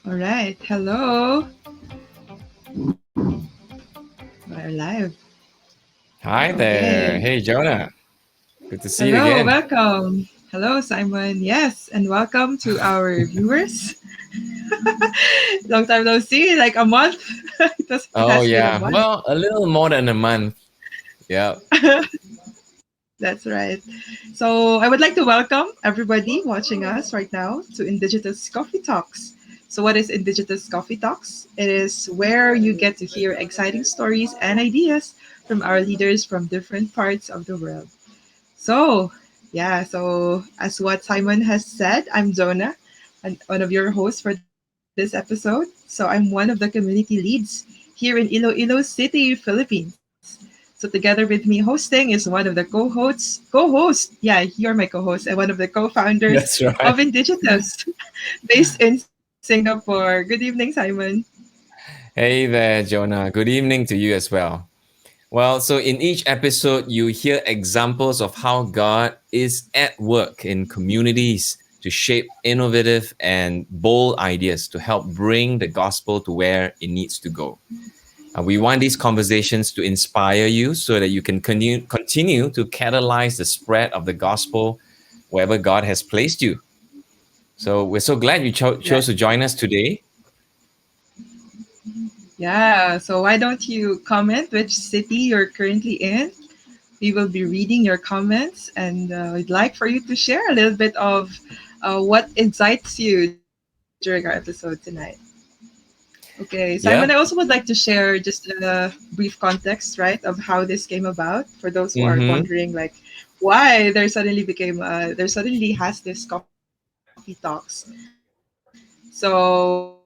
All right. Hello. We're live. Hi there. Okay. Hey, Jonah. Good to see you Hello. again. Welcome. Hello, Simon. Yes. And welcome to our viewers. Long time no see, like a month. It Oh, has been a yeah. month. Well, a little more than a month. Yeah. That's right. So I would like to welcome everybody watching us right now to Indigitus Coffee Talks. So what is Indigitus Coffee Talks? It is where you get to hear exciting stories and ideas from our leaders from different parts of the world. So, yeah, so as what Simon has said, I'm Jonah, and one of your hosts for this episode. So I'm one of the community leads here in Iloilo City, Philippines. So together with me hosting is one of the you're my co-host, and one of the co-founders That's of right. Indigitus, based in Singapore. Good evening, Simon. Hey there, Jonah. Good evening to you as well. Well, so in each episode, you hear examples of how God is at work in communities to shape innovative and bold ideas to help bring the gospel to where it needs to go. We want these conversations to inspire you so that you can continue to catalyze the spread of the gospel wherever God has placed you. So we're so glad you Right. chose to join us today. Yeah, so why don't you comment which city you're currently in? We will be reading your comments, and we'd like for you to share a little bit of what excites you during our episode tonight. Okay, Simon, I also would Yeah. like to share just a brief context, right, of how this came about for those who are Mm-hmm. wondering, like, why there suddenly has this coffee talks. So,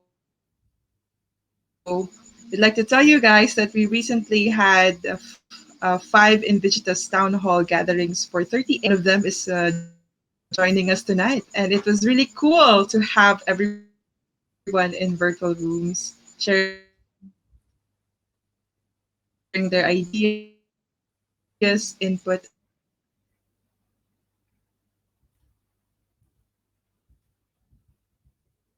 we'd like to tell you guys that we recently had 5 Indigenous town hall gatherings for 30 episodes, and one of them is joining us tonight. And it was really cool to have everyone in virtual rooms sharing their ideas, input, and excitement. So I would like to welcome our first guest,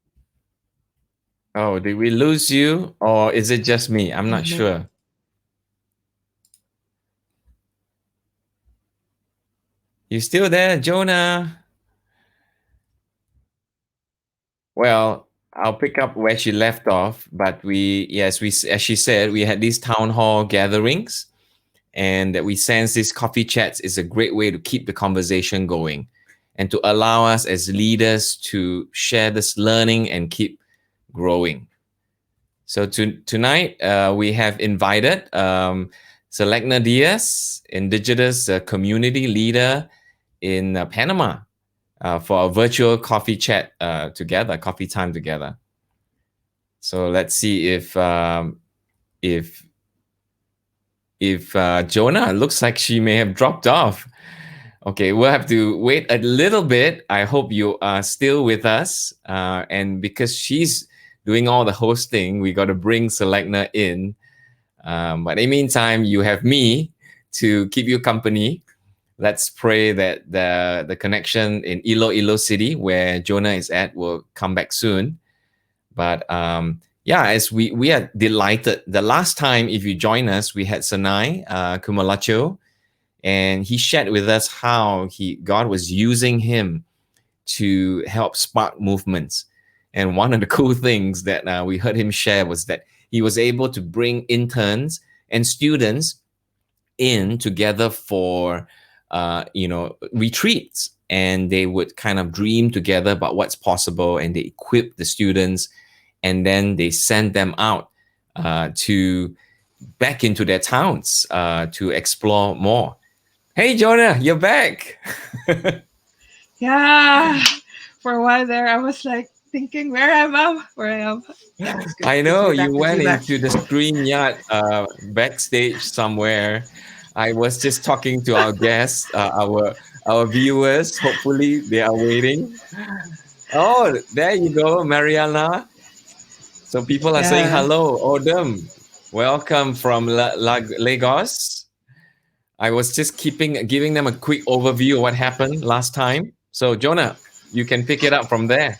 Oh, did we lose you or is it just me? I'm not sure. You still there, Jonah? Well, I'll pick up where she left off. But yes, as she said, we had these town hall gatherings, and that we sense these coffee chats is a great way to keep the conversation going, and to allow us as leaders to share this learning and keep growing. So tonight, we have invited Selegna Diaz, Indigenous community leader in Panama, for a virtual coffee chat together, coffee time together. So let's see if Jonah looks like she may have dropped off. Okay, we'll have to wait a little bit. I hope you are still with us. And because she's doing all the hosting, we got to bring Selegna in. But in the meantime, you have me to keep you company. Let's pray that the connection in Iloilo City, where Jonah is at, will come back soon. But yeah, as we are delighted. The last time, if you join us, we had Sanai Kumalacho, and he shared with us how God was using him to help spark movements. And one of the cool things that we heard him share was that he was able to bring interns and students in together for retreats, and they would kind of dream together about what's possible, and they equip the students, and then they send them out to back into their towns to explore more. Hey, Jonah, you're back. Yeah. For a while there, I was like thinking, where am I? Where I am. Yeah, it's good. I Good to know be you back. Good to went be back. into the StreamYard backstage somewhere. I was just talking to our guests, our viewers. Hopefully, they are waiting. Oh, there you go, Mariana. So people are saying Yeah. hello, Odom. Welcome from Lagos. I was just giving them a quick overview of what happened last time. So Jonah, you can pick it up from there.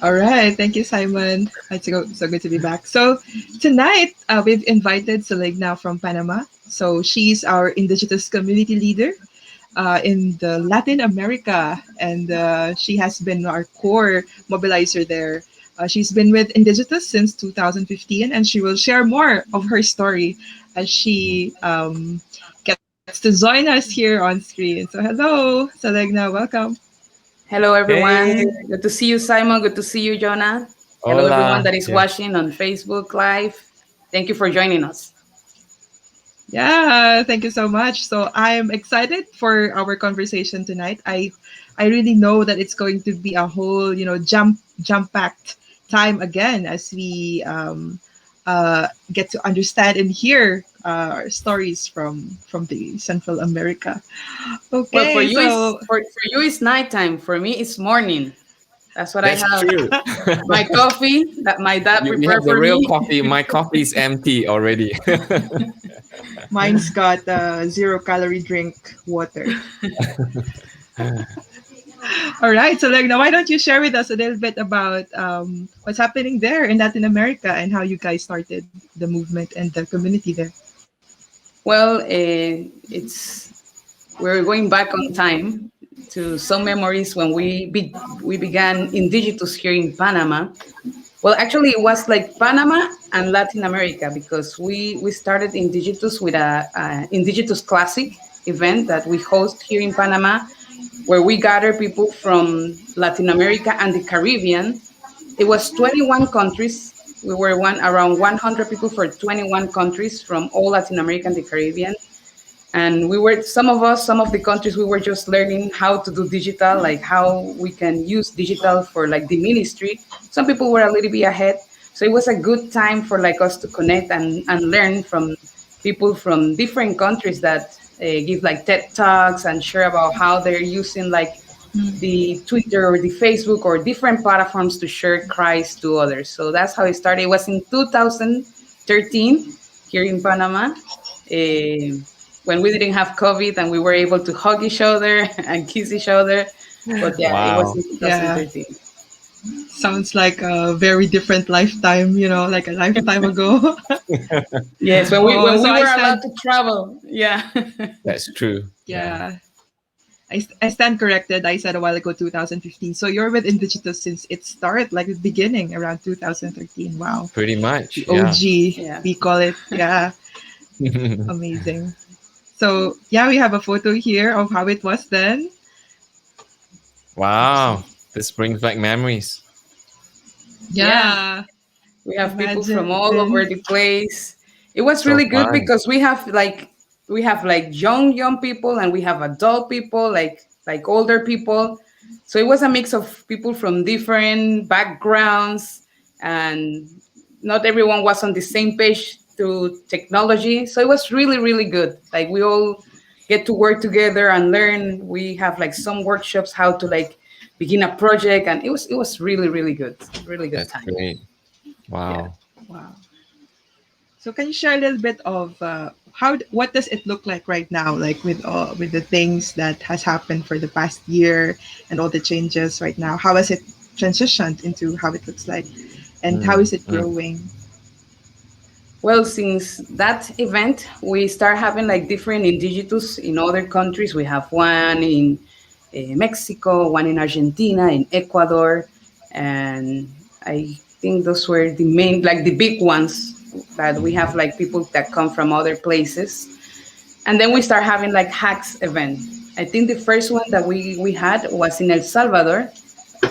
All right. Thank you, Simon. So good to be back. So tonight, we've invited Selegna from Panama. So she's our indigenous community leader in the Latin America, and she has been our core mobilizer there. She's been with Indigitus since 2015, and she will share more of her story as she gets to join us here on screen. So, hello, Selegna, welcome. Hello, Hey, everyone. Good to see you, Simon. Good to see you, Jonah. Hello, everyone hola. that is Yeah. watching on Facebook Live. Thank you for joining us. Yeah, thank you so much. So I'm excited for our conversation tonight. I really know that it's going to be a whole, jump packed time again as we get to understand and hear stories from the Central America. Well, for Okay, you is so for you it's nighttime. For me, it's morning. That's what I That's have. true. My coffee that my dad You have prepared the for real me. coffee. My coffee is empty already. mine's got zero calorie drink water. All right, so like now, why don't you share with us a little bit about what's happening there in Latin America and how you guys started the movement and the community there? Well, it's we're going back on time to some memories when we began Indigitus here in Panama. Well, actually, it was like Panama and Latin America because we started Indigitus with a Indigitus Classic event that we host here in Panama, where we gather people from Latin America and the Caribbean. It was 21 countries. We were around 100 people for 21 countries from all Latin America and the Caribbean, and we were some of the countries we were just learning how to do digital, like how we can use digital for like the ministry. Some people were a little bit ahead, so it was a good time for like us to connect and learn from people from different countries that give like TED talks and share about how they're using like the Twitter or the Facebook or different platforms to share Christ to others. So that's how it started. It was in 2013 here in Panama, eh, when we didn't have COVID and we were able to hug each other and kiss each other. But yeah, it was Wow. in Yeah, 2013. sounds like a very different lifetime, like a lifetime ago. Yes, Oh, when so we I were allowed stand, to travel. Yeah. That's true. Yeah. yeah, I stand corrected. I said a while ago 2015. So you're with Indigitus since it started, like the beginning around 2013. Wow. Pretty much. The Yeah. OG, Yeah. we call it. Yeah, amazing. So yeah, we have a photo here of how it was then. Let's Wow. see. This brings back memories. Yeah. Yeah, We have people from all imagine. over the place. It was So really good fun. because we have like young people and we have adult people, like older people. So it was a mix of people from different backgrounds, and not everyone was on the same page through technology. So it was really good. Like we all get to work together and learn. We have like some workshops how to like begin a project, and it was really good. Really good That's time. great. Yeah. Wow. Wow. So can you share a little bit of what does it look like right now, like with the things that has happened for the past year and all the changes right now? How has it transitioned into how it looks like, and how Mm, is it mm. growing? Well, since that event, we start having like different indigitus in other countries. We have one in Mexico, one in Argentina, in Ecuador, and I think those were the main, like the big ones. That we have like people that come from other places, and then we start having like hacks event. I think the first one that we had was in El Salvador,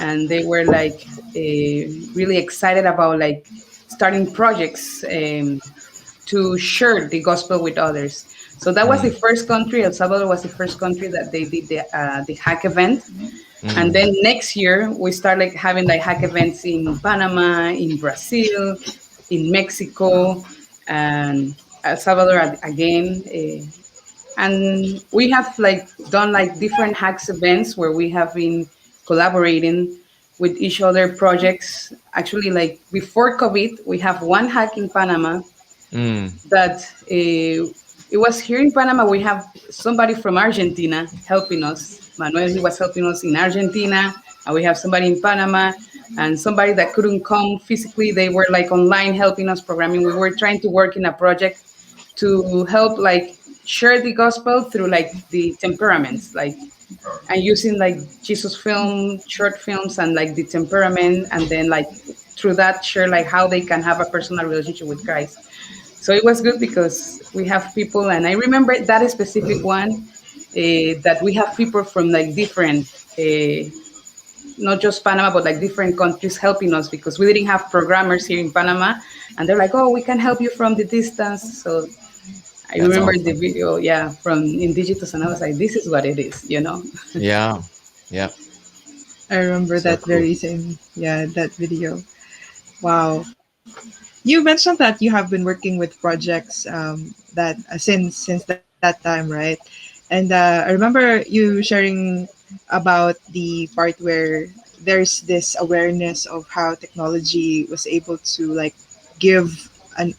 and they were like really excited about like starting projects to share the gospel with others. So that was the Mm, first country. El Salvador was the first country that they did the hack event. And mm, then next year we start like having like hack events in Panama, in Brazil, in Mexico, and El Salvador again. And we have like done like different hacks events where we have been collaborating with each other projects. Actually, like before COVID, we have one hack in Panama mm, that it was here in Panama. We have somebody from Argentina helping us. Manuel, he was helping us in Argentina, and we have somebody in Panama, and somebody that couldn't come physically. They were like online helping us programming. We were trying to work in a project to help like share the gospel through like the temperaments, like and using like Jesus film, short films, and like the temperament, and then like through that share like how they can have a personal relationship with Christ. So it was good because we have people, and I remember that specific one that we have people from like different, not just Panama, but like different countries helping us because we didn't have programmers here in Panama, and they're like, "Oh, we can help you from the distance." So I that's remember the awesome. video, yeah, from Indigitus, and I was like, "This is what it is," you know. Yeah. Yeah. I remember So that cool. very same, yeah, that video. Wow. You mentioned that you have been working with projects that since that time, right? And I remember you sharing about the part where there's this awareness of how technology was able to like give an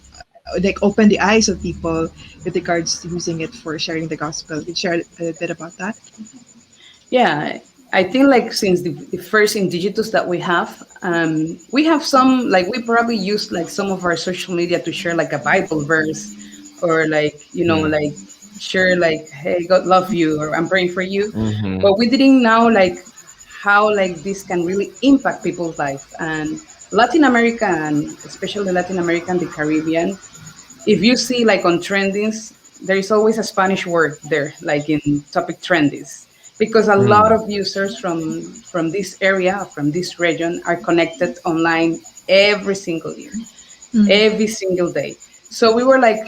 like open the eyes of people with regards to using it for sharing the gospel. Could you share a bit about that? Yeah, I think like since the first Indigitus that we have some like we probably use like some of our social media to share like a Bible verse or like Mm, like share like hey God love you or I'm praying for you, mm-hmm, but we didn't know like how like this can really impact people's life and Latin America and especially Latin America and the Caribbean if you see like on trendings, there is always a Spanish word there, like in topic trendings, because a lot mm, of users from this area, from this region, are connected online every single year, every single day. So we were like,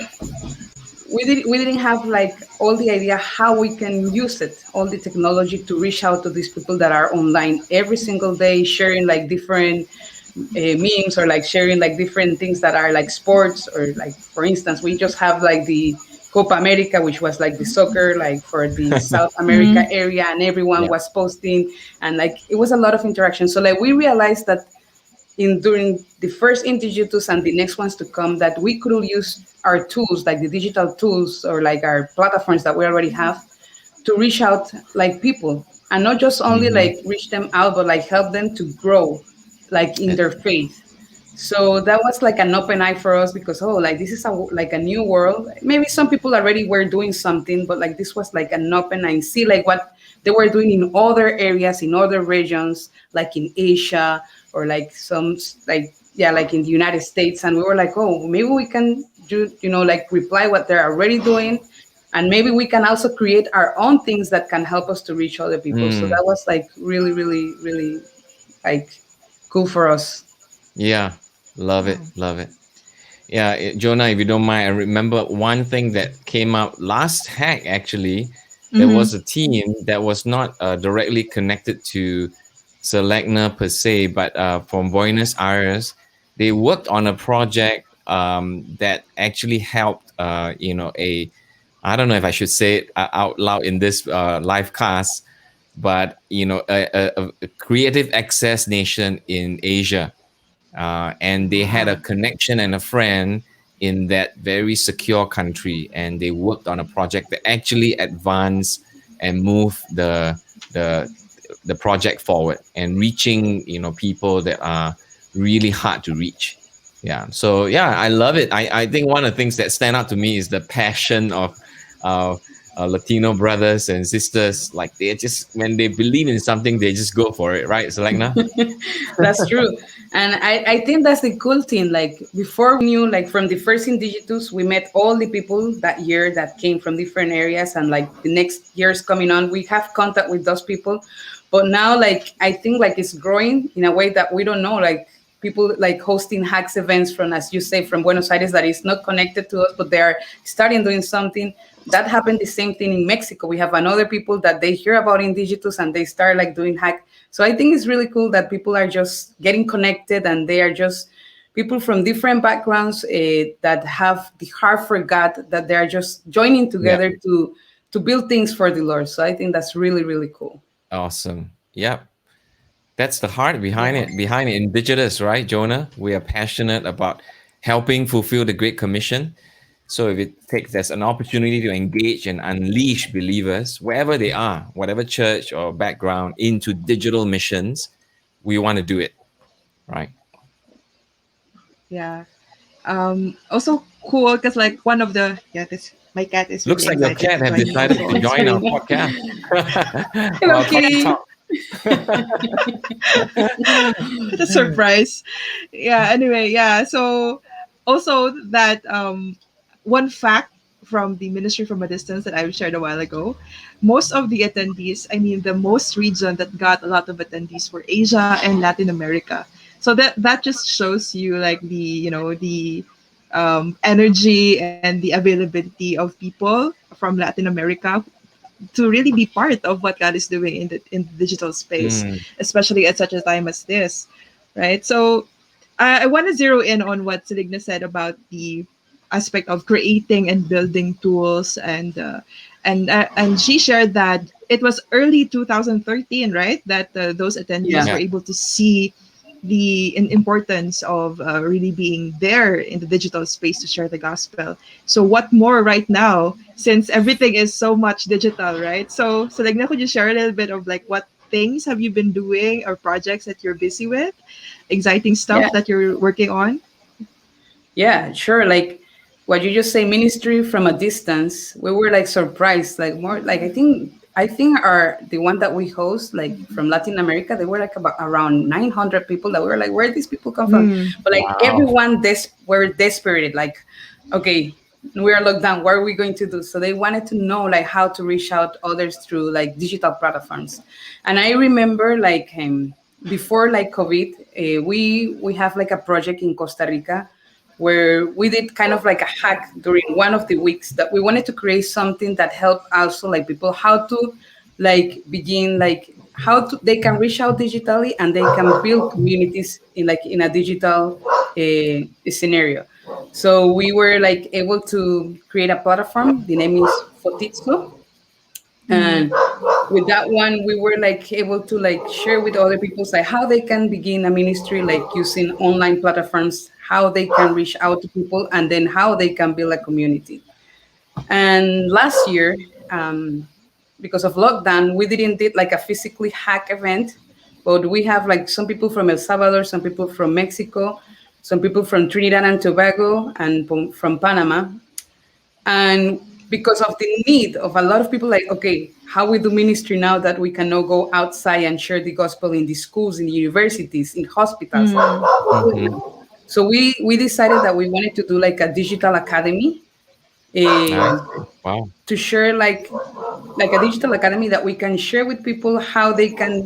we didn't have like all the idea how we can use it, all the technology to reach out to these people that are online every single day, sharing like different memes or like sharing like different things that are like sports or like for instance we just have like the Copa America which was like the soccer like for the South America Mm-hmm. area and everyone yeah. was posting and like it was a lot of interaction so like we realized that in during the first Indigitus and the next ones to come that we could use our tools like the digital tools or like our platforms that we already have to reach out like people and not just only Mm-hmm. like reach them out but like help them to grow like in their faith. So that was like an open eye for us because oh like this is like a new world. Maybe some people already were doing something but like this was like an open eye and see like what they were doing in other areas in other regions like in Asia or like some like yeah like in the United States and we were like oh maybe we can do like reply what they're already doing and maybe we can also create our own things that can help us to reach other people. So Mm, that was like really really really like cool for us. yeah. Love it. Wow. Love it. Yeah, Jonah, if you don't mind, I remember one thing that came out last hack actually. There Mm-hmm. was a team that was not directly connected to Selegna per se, but from Buenos Aires. They worked on a project that actually helped, I don't know if I should say it out loud in this live cast, but, a creative access nation in Asia and they had a Wow. connection and a friend in that very secure country, and they worked on a project that actually advanced and moved the the project forward and reaching people that are really hard to reach. Yeah, so yeah, I love it. I think one of the things that stand out to me is the passion of uh, Latino brothers and sisters. Like they just when they believe in something, they just go for it, right, Selena? That's true. And I think that's the cool thing. Like before we knew like from the first Indigitus, we met all the people that year that came from different areas and like the next years coming on, we have contact with those people. But now like I think like it's growing in a way that we don't know. Like people like hosting hacks events from, as you say, from Buenos Aires that is not connected to us, but they are starting doing something. That happened the same thing in Mexico. We have another people that they hear about Indigitus and they start like doing hack. So I think it's really cool that people are just getting connected, and they are just people from different backgrounds that have the heart for God, that they are just joining Yeah. together to build things for the Lord. So I think that's really, really cool. Awesome. Yeah. That's the heart behind Yeah. it, behind Indigenous, right, Jonah? We are passionate about helping fulfill the Great Commission. So if it takes as an opportunity to engage and unleash believers, wherever they are, whatever church or background, into digital missions, we want to do it, right? Yeah. Also cool because like one of the this my cat is really Looks like your excited cat to have join me decided also to on join our screen. podcast. Hello, Our cat Kitty. talk. What a surprise. Yeah, anyway, yeah. So also that one fact from the Ministry from a Distance that I shared a while ago, most of the attendees, I mean the most region that got a lot of attendees were Asia and Latin America. So that just shows you like the, the energy and the availability of people from Latin America to really be part of what God is doing in the digital space, Mm, especially at such a time as this, right? So I want to zero in on what Selegna said about the aspect of creating and building tools, and she shared that it was early 2013, right? That those attendees Yeah. were yeah. able to see the importance of really being there in the digital space to share the gospel. So what more right now, since everything is so much digital, right? So Legna, could you share a little bit of like what things have you been doing or projects that you're busy with, exciting stuff Yeah. that you're working on? Yeah, sure. Like what you just say, ministry from a distance. We were like surprised, like more like I think our the one that we host like from Latin America, they were like about around 900 people that we were like, where these people come from? Mm, But like Wow. everyone were desperate, like, okay, we are locked down. What are we going to do? So they wanted to know like how to reach out others through like digital platforms. And I remember like before like COVID, we have like a project in Costa Rica where we did kind of like a hack during one of the weeks that we wanted to create something that helped also like people how to like begin like how to they can reach out digitally and they can build communities in like in a digital scenario. So we were like able to create a platform. The name is Fotitsu, mm, and with that one we were like able to like share with other people like how they can begin a ministry like using online platforms, how they can reach out to people, and then how they can build a community. And last year, because of lockdown, we didn't did like a physically hack event, but we have like some people from El Salvador, some people from Mexico, some people from Trinidad and Tobago, and from Panama. And because of the need of a lot of people, like, okay, how we do ministry now that we can now go outside and share the gospel in the schools, in the universities, in hospitals. mm, Hmm. So we decided that we wanted to do like a digital academy, I eh, see. Wow. to share like a digital academy that we can share with people how they can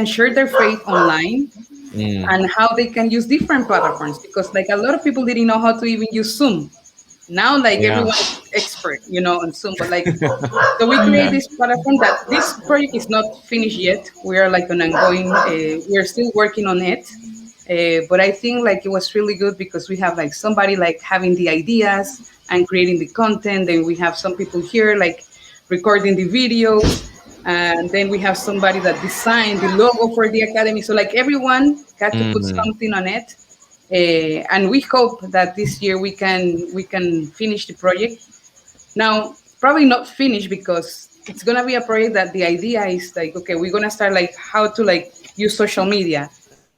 share their faith online, Mm, and how they can use different platforms, because like a lot of people didn't know how to even use Zoom. Now like yeah. everyone is expert, on Zoom. But like, so we create Yeah. mm, this platform that this project is not finished yet. We are like on ongoing. We're still working on it. But I think like it was really good because we have like somebody like having the ideas and creating the content. Then we have some people here like recording the videos, and then we have somebody that designed the logo for the academy. So like everyone got to put Mm, something on it, and we hope that this year we can finish the project. Now, probably not finish because it's gonna be a project that the idea is like, okay, we're gonna start like how to like use social media,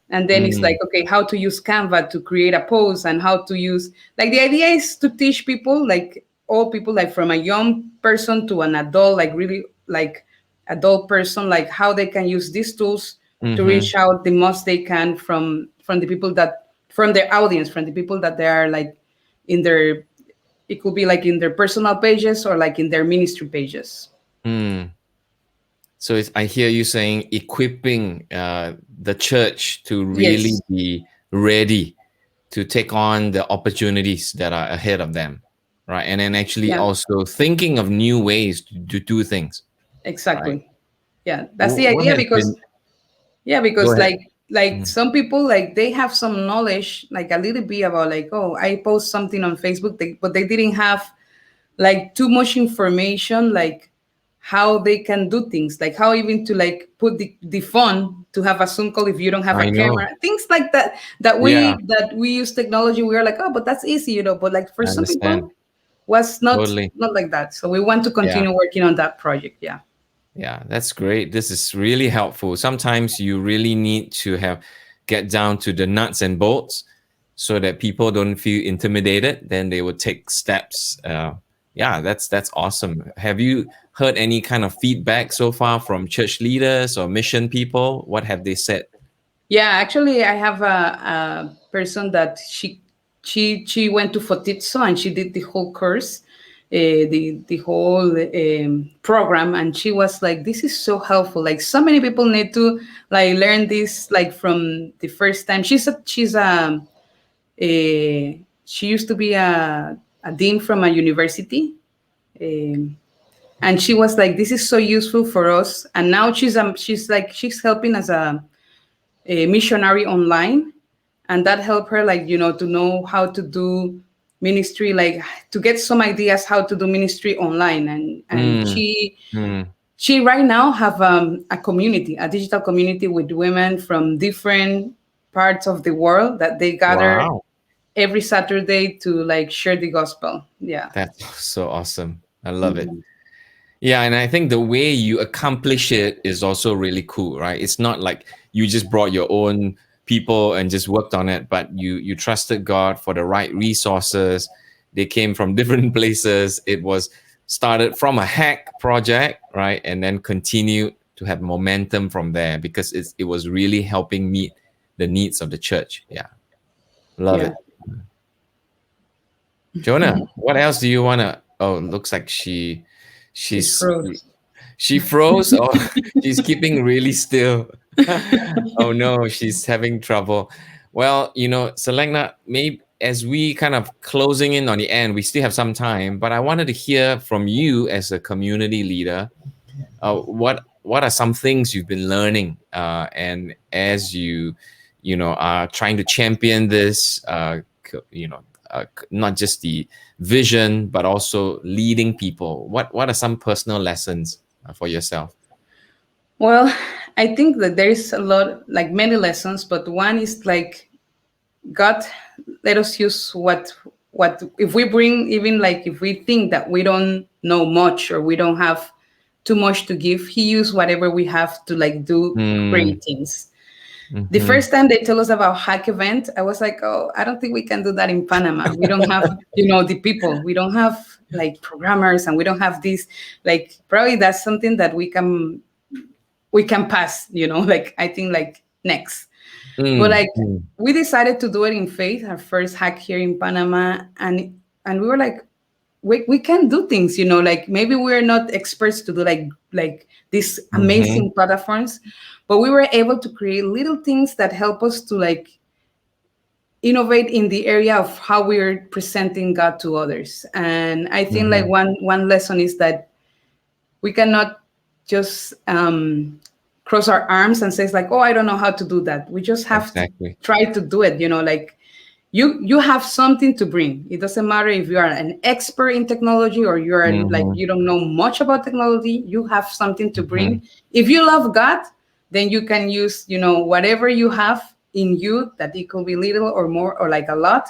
and then it's like, mm, okay, how to use Canva to create a post, and how to use like the idea is to teach people, like all people, like from a young person to an adult, like really like adult person, like how they can use these tools to mm-hmm. reach out the most they can from the people that from their audience, from the people that they are like in their, it could be like in their personal pages or like in their ministry pages. Mm. So I hear you saying equipping the church to really Yes. be ready to take on the opportunities that are ahead of them, right? And then actually Yeah, also thinking of new ways to do things, right? exactly. Yeah, that's the What idea has because been? yeah, Go because ahead. like Mm. some people like they have some knowledge like a little bit about like, oh, I post something on Facebook, but they didn't have like too much information like how they can do things, like how even to like put the phone to have a Zoom call if you don't have a I know. camera, things like that, that Yeah, we use technology. We are like, oh, but that's easy, but like for I some understand. people was Totally. not like that. So we want to Yeah. continue working on that project. Yeah. Yeah, that's great. This is really helpful. Sometimes you really need to have get down to the nuts and bolts so that people don't feel intimidated. Then they will take steps. Yeah, that's awesome. Have you heard any kind of feedback so far from church leaders or mission people? What have they said? Yeah, actually, I have a person that she went to Fotitso and she did the whole course, the whole program, and she was like, "This is so helpful. Like, so many people need to like learn this like from the first time." She used to be a dean from a university, um, and she was like, "This is so useful for us." And now she's helping as a missionary online, and that helped her like to know how to do ministry, like to get some ideas how to do ministry online. And Mm, mm. she right now have a community, a digital community with women from different parts of the world that they gather Wow, every Saturday to like share the gospel. Yeah. that's so awesome. I love it. Mhm. Yeah, and I think the way you accomplish it is also really cool, right? It's not like you just brought your own people and just worked on it, but you trusted God for the right resources. They came from different places. It was started from a hack project, right? And then continued to have momentum from there because it was really helping meet the needs of the church. Yeah, love Yeah. it. Jonah, what else do you want to? Oh, looks like She's she's froze. she froze or she's keeping really still. Oh no, she's having trouble. Well, Selegna, maybe as we kind of closing in on the end, we still have some time, but I wanted to hear from you as a community leader. What are some things you've been learning, and as you are trying to champion this, not just the vision, but also leading people. What are some personal lessons for yourself? Well, I think that there is a lot, like many lessons, but one is like God let us use what if we bring, even like if we think that we don't know much or we don't have too much to give, He use whatever we have to like do Mm, great things. The mm-hmm, first time they told us about hack event, I was like, oh, I don't think we can do that in Panama. We don't have, the people. We don't have like programmers, and we don't have this. Like probably that's something that we can pass. Like I think like next. But mm, like mm, we decided to do it in faith, our first hack here in Panama, and we were like, we can do things, like maybe we're not experts to do like these mm-hmm, amazing platforms, but we were able to create little things that help us to like innovate in the area of how we're presenting God to others. And I think like mm-hmm. one lesson is that we cannot just cross our arms and says like, oh, I don't know how to do that. We just have to Exactly. try to do it. Like you have something to bring. It doesn't matter if you are an expert in technology or like Mm-hmm, you don't know much about technology. You have something to mm-hmm, bring. If you love God, then you can use whatever you have in you, that it could be little or more or like a lot,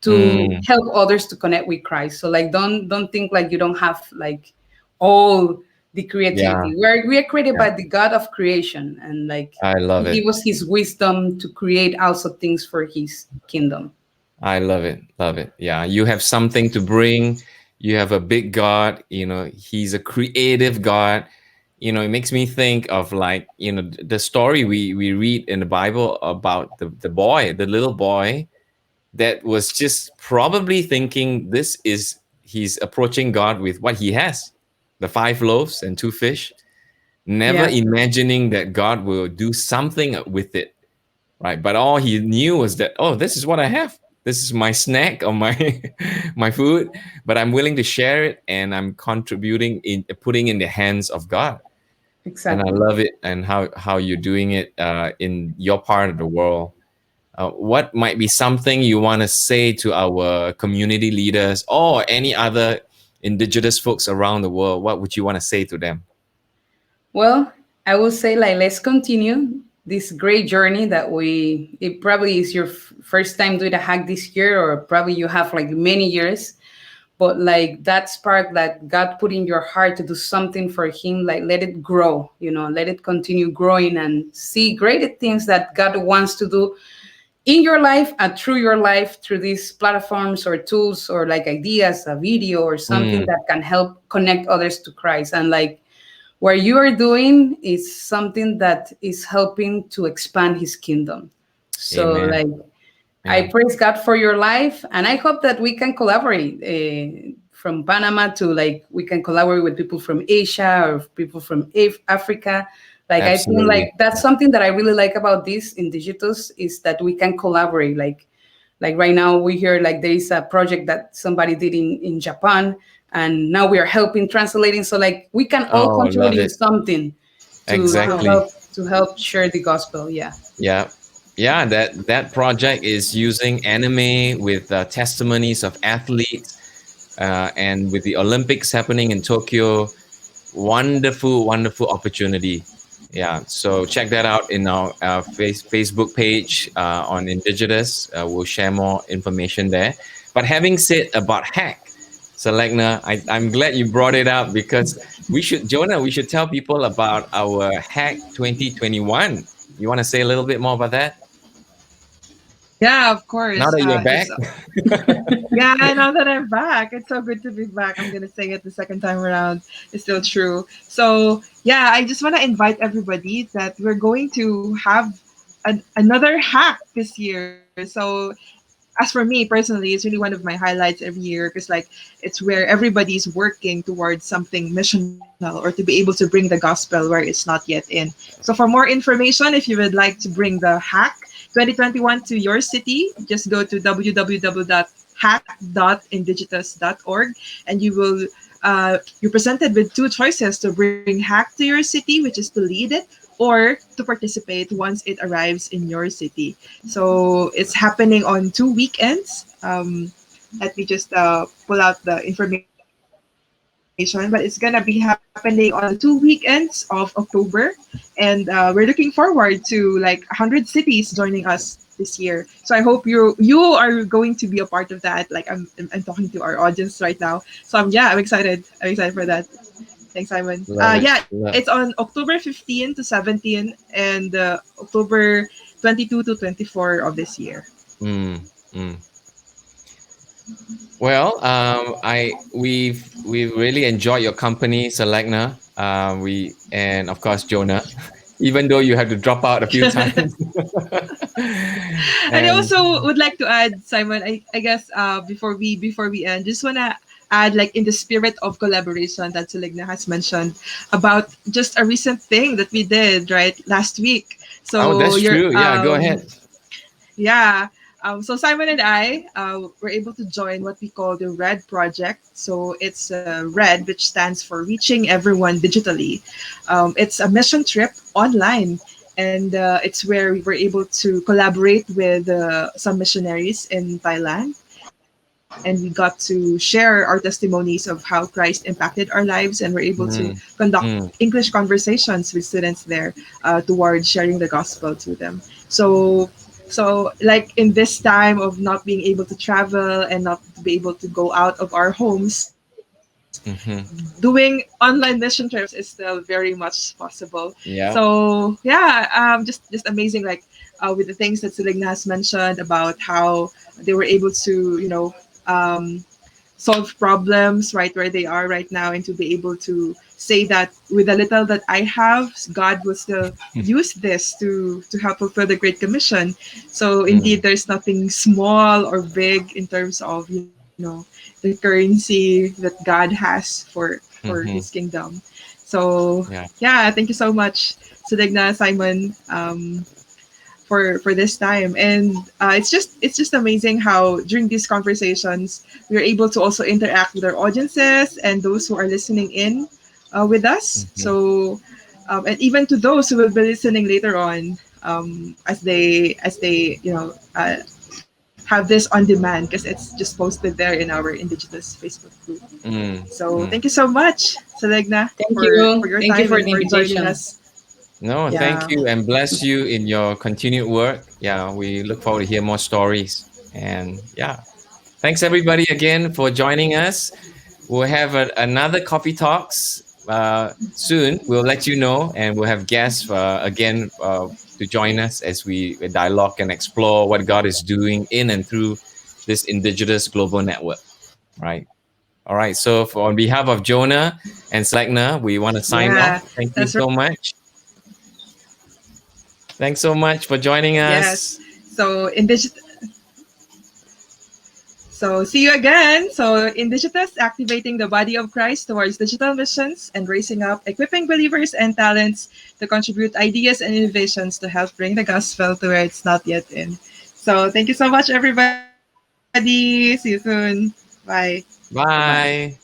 to mm. help others to connect with Christ. So like don't think like you don't have like all the Yeah, creativity. We are created yeah. by the God of creation, and like I love He it. gave us His wisdom to create also things for His kingdom. I love it. Love it. Yeah, you have something to bring. You have a big God. He's a creative God. It makes me think of like the story we read in the Bible about the little boy that was just probably thinking he's approaching God with what he has, the 5 loaves and 2 fish. never Yeah, imagining that God will do something with it, right? But all he knew was that, oh, this is what I have. This is my snack or my my food, but I'm willing to share it, and I'm contributing in putting in the hands of God. And I exactly. love it, and how you're doing it in your part of the world. What might be something you want to say to our community leaders or any other indigenous folks around the world? What would you want to say to them? Well, I will say, like, let's continue this great journey that we, it probably is your first time doing a hack this year, or probably you have like many years, but like that spark that God put in your heart to do something for Him, like let it grow, let it continue growing and see greater things that God wants to do in your life and through your life, through these platforms or tools or like ideas, a video or something Mm, that can help connect others to Christ. And like what you are doing is something that is helping to expand His kingdom. So amen. like, I Yeah, praise God for your life, and I hope that we can collaborate from Panama to, like, we can collaborate with people from Asia or people from Africa. Like, I think absolutely. like that's something that I really like about this Indigitus is that we can collaborate. Like right now we hear like there is a project that somebody did in Japan, and now we are helping translating. So like we can all Oh, contribute love in it. something to Wow. Exactly. help share the gospel. Yeah. Yeah. Yeah, that project is using anime with testimonies of athletes, and with the Olympics happening in Tokyo. Wonderful, wonderful opportunity. Yeah, so check that out in our Facebook page on Indigenous. We'll share more information there. But having said about hack, Selegna, I'm glad you brought it up, because Jonah, we should tell people about our hack 2021. You want to say a little bit more about that? Yeah, of Now course. that you're It's back. Yeah, now that I'm back, it's so good to be back. I'm gonna say it the second time around. It's still true. So yeah, I just want to invite everybody that we're going to have another hack this year. So as for me personally, it's really one of my highlights every year because like it's where everybody's working towards something missional or to be able to bring the gospel where it's not yet in. So for more information, if you would like to bring the hack 2021 to your city, just go to www.hack.indigitus.org, and you're presented with two choices to bring hack to your city, which is to lead it, or to participate once it arrives in your city. So it's happening on 2 weekends. Let me just pull out the information, but it's gonna be happening on the 2 weekends of October, and we're looking forward to like 100 cities joining us this year. So I hope you are going to be a part of that. Like I'm talking to our audience right now. So I'm excited. I'm excited for that. Thanks, Simon. Love it. Yeah, it's Love. on October 15 to 17 and October 22 to 24 of this year. Mm, mm. Well, we've really enjoyed your company, Selegna. We and of course Jonah, even though you had to drop out a few times. And I And also would like to add, Simon, I guess before we end, just wanna add like in the spirit of collaboration that Seligna has mentioned about just a recent thing that we did right last week. oh, So that's you're true. Yeah, go ahead. yeah. So Simon and I were able to join what we call the RED project. So it's RED, which stands for Reaching Everyone Digitally. It's a mission trip online, and it's where we were able to collaborate with some missionaries in Thailand, and we got to share our testimonies of how Christ impacted our lives, and we're able to Mm, conduct mm, English conversations with students there towards sharing the gospel to them. So like in this time of not being able to travel and not to be able to go out of our homes, doing hmm. online mission trips is still very much possible. So Yeah. yeah, just amazing, like with the things that Seligna has mentioned about how they were able to um, solve problems right where they are right now, and to be able to say that with the little that I have, God will still use this to help fulfill the Great Commission. So Mm, indeed, there's nothing small or big in terms of the currency that God has for His hmm. kingdom. So Yeah. yeah, thank you so much, Selegna, Simon, for this time. And it's just amazing how during these conversations we're able to also interact with our audiences and those who are listening in with us. Mhm. So and even to those who will be listening later on, as they have this on demand, because it's just posted there in our Indigenous Facebook group. Mm, So thank you mm. so much, Selegna, Thank for you. your Thank you time for and the for joining invitation. us. No, thank Yeah. you and bless you in your continued work. Yeah, we look forward to hear more stories. And yeah, thanks everybody again for joining us. We'll have another coffee talks soon. We'll let you know, and we'll have guests again to join us as we dialogue and explore what God is doing in and through this Indigenous Global Network. Right. All right. So, on behalf of Jonah and Selegna, we want to sign Yeah, off. Thank you that's so right. much. Thanks so much for joining Yes. us. So so see you again. So Indigitus, activating the body of Christ towards digital missions and raising up, equipping believers and talents to contribute ideas and innovations to help bring the gospel to where it's not yet in. So thank you so much, everybody. See you soon. Bye. Bye bye. Bye.